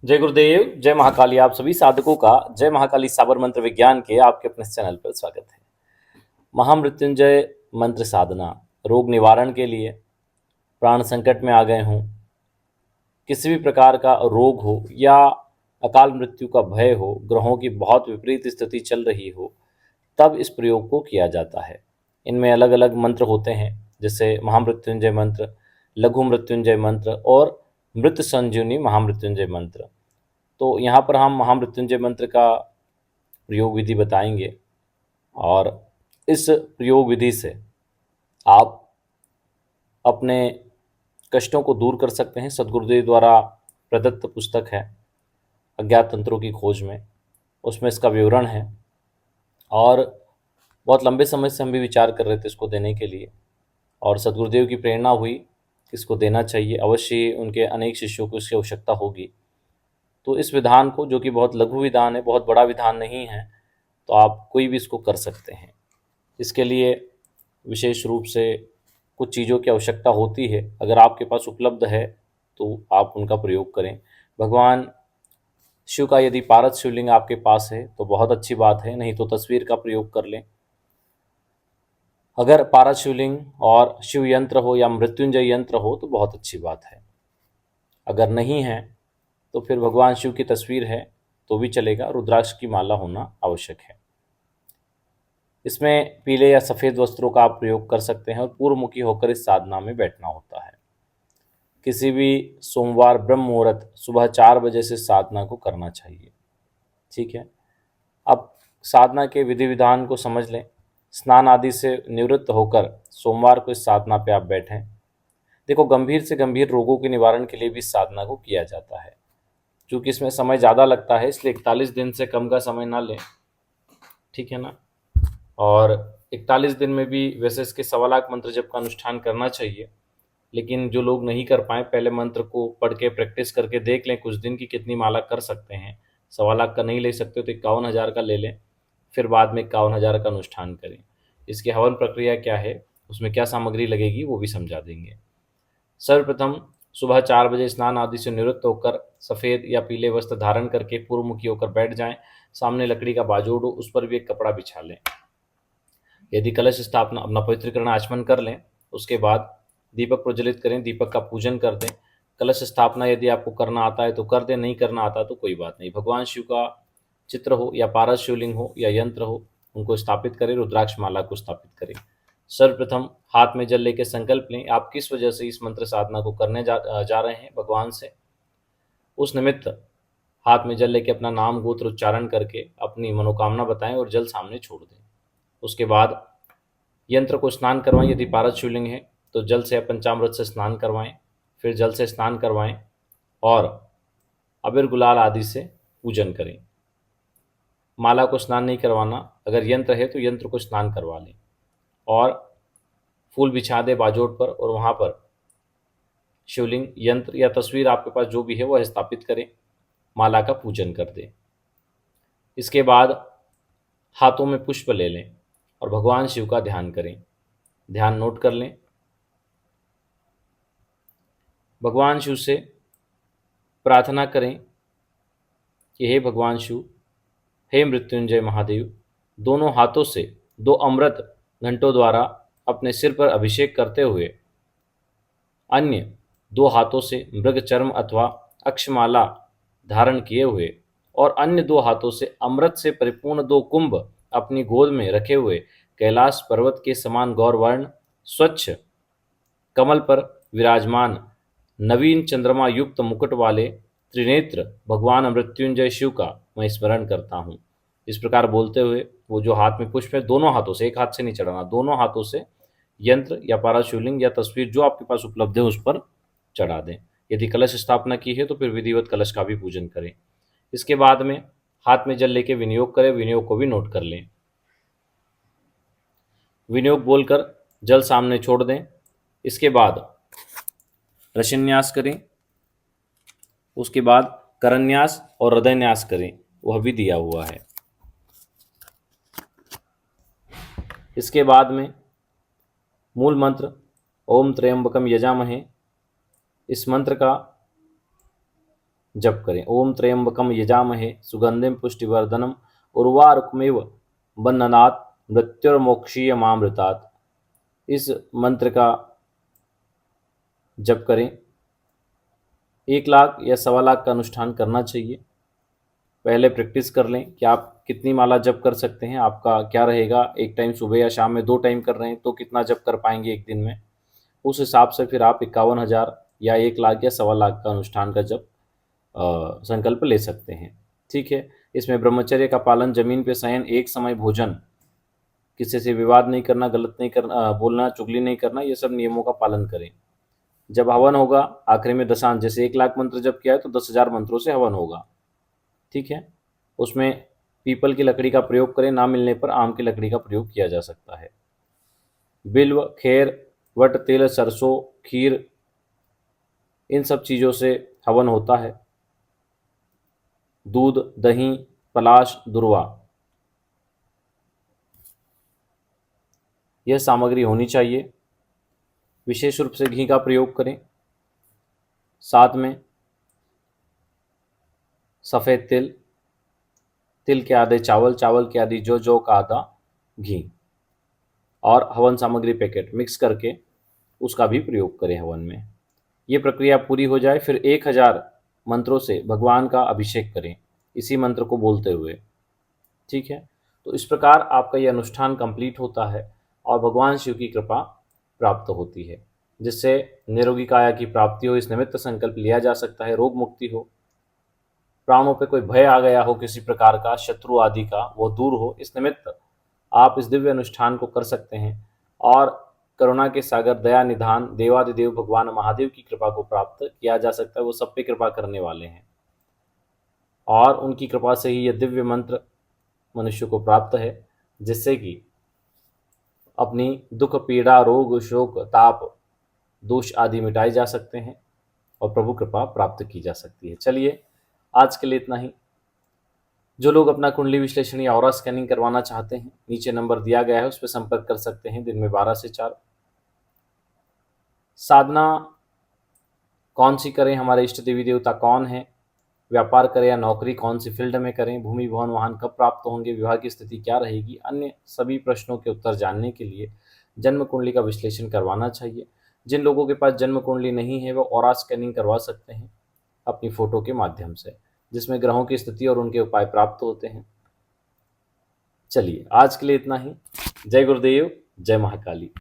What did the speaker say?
जय गुरुदेव, जय महाकाली। आप सभी साधकों का जय महाकाली साबर मंत्र विज्ञान के आपके अपने चैनल पर स्वागत है। महामृत्युंजय मंत्र साधना रोग निवारण के लिए, प्राण संकट में आ गए हों, किसी भी प्रकार का रोग हो या अकाल मृत्यु का भय हो, ग्रहों की बहुत विपरीत स्थिति चल रही हो, तब इस प्रयोग को किया जाता है। इनमें अलग अलग मंत्र होते हैं, जैसे महामृत्युंजय मंत्र, लघु मृत्युंजय मंत्र और मृत संजीवनी महामृत्युंजय मंत्र। तो यहाँ पर हम महामृत्युंजय मंत्र का प्रयोग विधि बताएंगे और इस प्रयोग विधि से आप अपने कष्टों को दूर कर सकते हैं। सद्गुरुदेव द्वारा प्रदत्त पुस्तक है अज्ञात तंत्रों की खोज में, उसमें इसका विवरण है और बहुत लंबे समय से हम भी विचार कर रहे थे इसको देने के लिए, और सद्गुरुदेव की प्रेरणा हुई कि इसको देना चाहिए। अवश्य उनके अनेक शिष्यों को इसकी आवश्यकता होगी। तो इस विधान को, जो कि बहुत लघु विधान है, बहुत बड़ा विधान नहीं है, तो आप कोई भी इसको कर सकते हैं। इसके लिए विशेष रूप से कुछ चीज़ों की आवश्यकता होती है। अगर आपके पास उपलब्ध है तो आप उनका प्रयोग करें। भगवान शिव का यदि पारस शिवलिंग आपके पास है तो बहुत अच्छी बात है, नहीं तो तस्वीर का प्रयोग कर लें। अगर पारस शिवलिंग और शिव यंत्र हो या मृत्युंजय यंत्र हो तो बहुत अच्छी बात है। अगर नहीं है तो फिर भगवान शिव की तस्वीर है तो भी चलेगा। रुद्राक्ष की माला होना आवश्यक है। इसमें पीले या सफ़ेद वस्त्रों का आप प्रयोग कर सकते हैं और पूर्वमुखी होकर इस साधना में बैठना होता है। किसी भी सोमवार ब्रह्म मुहूर्त सुबह 4 बजे से साधना को करना चाहिए। ठीक है, अब साधना के विधि विधान को समझ लें। स्नान आदि से निवृत्त होकर सोमवार को इस साधना पे आप बैठें। देखो, गंभीर से गंभीर रोगों के निवारण के लिए भी इस साधना को किया जाता है। चूँकि इसमें समय ज़्यादा लगता है, इसलिए 41 दिन से कम का समय ना लें, ठीक है ना। और 41 दिन में भी वैसे इसके 1.25 लाख मंत्र जप का अनुष्ठान करना चाहिए। लेकिन जो लोग नहीं कर पाए, पहले मंत्र को पढ़ के प्रैक्टिस करके देख लें कुछ दिन की कितनी माला कर सकते हैं। 1.25 लाख का नहीं ले सकते तो 51,000 का ले लें, फिर बाद में 51,000 का अनुष्ठान करें। इसकी हवन प्रक्रिया क्या है, उसमें क्या सामग्री लगेगी, वो भी समझा देंगे। सर्वप्रथम सुबह 4 बजे स्नान आदि से निवृत्त होकर सफ़ेद या पीले वस्त्र धारण करके पूर्वमुखी होकर बैठ जाएं। सामने लकड़ी का बाजोड़ हो, उस पर भी एक कपड़ा बिछा लें। यदि कलश स्थापना, अपना पवित्रीकरण आचमन कर लें। उसके बाद दीपक प्रज्वलित करें, दीपक का पूजन कर दें। कलश स्थापना यदि आपको करना आता है तो कर दें, नहीं करना आता तो कोई बात नहीं। भगवान शिव का चित्र हो या पारस शिवलिंग हो या यंत्र हो, उनको स्थापित करें। रुद्राक्ष माला को स्थापित करें। सर्वप्रथम हाथ में जल लेकर संकल्प लें आप किस वजह से इस मंत्र साधना को करने जा रहे हैं भगवान से। उस निमित्त हाथ में जल लेके अपना नाम गोत्र उच्चारण करके अपनी मनोकामना बताएं और जल सामने छोड़ दें। उसके बाद यंत्र को स्नान करवाएं। यदि पारस शिवलिंग है तो जल से या पंचामृत से स्नान करवाएं, फिर जल से स्नान करवाएं और अबीर गुलाल आदि से पूजन करें। माला को स्नान नहीं करवाना, अगर यंत्र है तो यंत्र को स्नान करवा लें और फूल बिछा दे बाजोड़ पर और वहाँ पर शिवलिंग, यंत्र या तस्वीर आपके पास जो भी है वह स्थापित करें। माला का पूजन कर दें। इसके बाद हाथों में पुष्प ले लें और भगवान शिव का ध्यान करें। ध्यान नोट कर लें। भगवान शिव से प्रार्थना करें कि हे भगवान शिव, हे मृत्युंजय महादेव, दोनों हाथों से 2 अमृत घंटों द्वारा अपने सिर पर अभिषेक करते हुए अन्य 2 हाथों से मृग चर्म अथवा अक्षमाला धारण किए हुए और अन्य 2 हाथों से अमृत से परिपूर्ण 2 कुंभ अपनी गोद में रखे हुए कैलाश पर्वत के समान गौरवर्ण स्वच्छ कमल पर विराजमान नवीन चंद्रमा युक्त मुकुट वाले त्रिनेत्र भगवान मृत्युंजय शिव का मैं स्मरण करता हूँ। इस प्रकार बोलते हुए वो जो हाथ में पुष्प है, दोनों हाथों से, एक हाथ से नहीं चढ़ाना, दोनों हाथों से यंत्र या पाराशिवलिंग या तस्वीर जो आपके पास उपलब्ध है उस पर चढ़ा दें। यदि कलश स्थापना की है तो फिर विधिवत कलश का भी पूजन करें। इसके बाद में हाथ में जल लेके विनियोग करें। विनियोग को भी नोट कर लें। विनियोग बोलकर जल सामने छोड़ दें। इसके बाद रशिन्यास करें। उसके बाद करन्यास और हृदयन्यास करें, वह भी दिया हुआ है। इसके बाद में मूल मंत्र ओम त्र्यंबकम यजामहे, इस मंत्र का जप करें। ओम त्र्यंबकम यजामहे सुगंधिम पुष्टिवर्धनम उर्वारुकमेव बन्धनात् मृत्युर्मोक्षीयमामृतात्। इस मंत्र का जप करें। 1 लाख या 1.25 लाख का अनुष्ठान करना चाहिए। पहले प्रैक्टिस कर लें कि आप कितनी माला जप कर सकते हैं, आपका क्या रहेगा, एक टाइम सुबह या शाम में 2 टाइम कर रहे हैं तो कितना जप कर पाएंगे एक दिन में। उस हिसाब से फिर आप 51,000 या 1 लाख या 1.25 लाख का अनुष्ठान का जप संकल्प ले सकते हैं। ठीक है। इसमें ब्रह्मचर्य का पालन, जमीन पे शयन, एक समय भोजन, किसी से विवाद नहीं करना, गलत नहीं करना, बोलना, चुगली नहीं करना, ये सब नियमों का पालन करें। जब हवन होगा आखिरी में दशांश, जैसे 1 लाख मंत्र जप किया है तो 10,000 मंत्रों से हवन होगा। ठीक है। उसमें पीपल की लकड़ी का प्रयोग करें, ना मिलने पर आम की लकड़ी का प्रयोग किया जा सकता है। बिल्व, खैर, वट, तिल, सरसों, खीर, इन सब चीज़ों से हवन होता है। दूध, दही, पलाश, दुर्वा, यह सामग्री होनी चाहिए। विशेष रूप से घी का प्रयोग करें। साथ में सफ़ेद तिल, तिल के आधे चावल, चावल के आधे जौ का आधा घी, और हवन सामग्री पैकेट मिक्स करके उसका भी प्रयोग करें हवन में। ये प्रक्रिया पूरी हो जाए फिर 1,000 मंत्रों से भगवान का अभिषेक करें, इसी मंत्र को बोलते हुए। ठीक है। तो इस प्रकार आपका यह अनुष्ठान कंप्लीट होता है और भगवान शिव की कृपा प्राप्त होती है, जिससे निरोगी काया की प्राप्ति हो। इस निमित्त संकल्प लिया जा सकता है, रोग मुक्ति हो, प्राणों पे कोई भय आ गया हो किसी प्रकार का, शत्रु आदि का, वो दूर हो। इस निमित्त आप इस दिव्य अनुष्ठान को कर सकते हैं और करुणा के सागर, दया निधान देवादिदेव भगवान महादेव की कृपा को प्राप्त किया जा सकता है। वो सब पे कृपा करने वाले हैं और उनकी कृपा से ही यह दिव्य मंत्र मनुष्य को प्राप्त है, जिससे कि अपनी दुख, पीड़ा, रोग, शोक, ताप, दोष आदि मिटाए जा सकते हैं और प्रभु कृपा प्राप्त की जा सकती है। चलिए, आज के लिए इतना ही। जो लोग अपना कुंडली विश्लेषण या ऑरा स्कैनिंग करवाना चाहते हैं, नीचे नंबर दिया गया है, उस पर संपर्क कर सकते हैं। दिन में 12 से 4। साधना कौन सी करें, हमारे इष्ट देवी देवता कौन है, व्यापार करें या नौकरी, कौन सी फील्ड में करें, भूमि भवन वाहन कब प्राप्त होंगे, विवाह की स्थिति क्या रहेगी, अन्य सभी प्रश्नों के उत्तर जानने के लिए जन्म कुंडली का विश्लेषण करवाना चाहिए। जिन लोगों के पास जन्म कुंडली नहीं है वो ऑरा स्कैनिंग करवा सकते हैं अपनी फोटो के माध्यम से, जिसमें ग्रहों की स्थिति और उनके उपाय प्राप्त होते हैं। चलिए, आज के लिए इतना ही। जय गुरुदेव, जय महाकाली।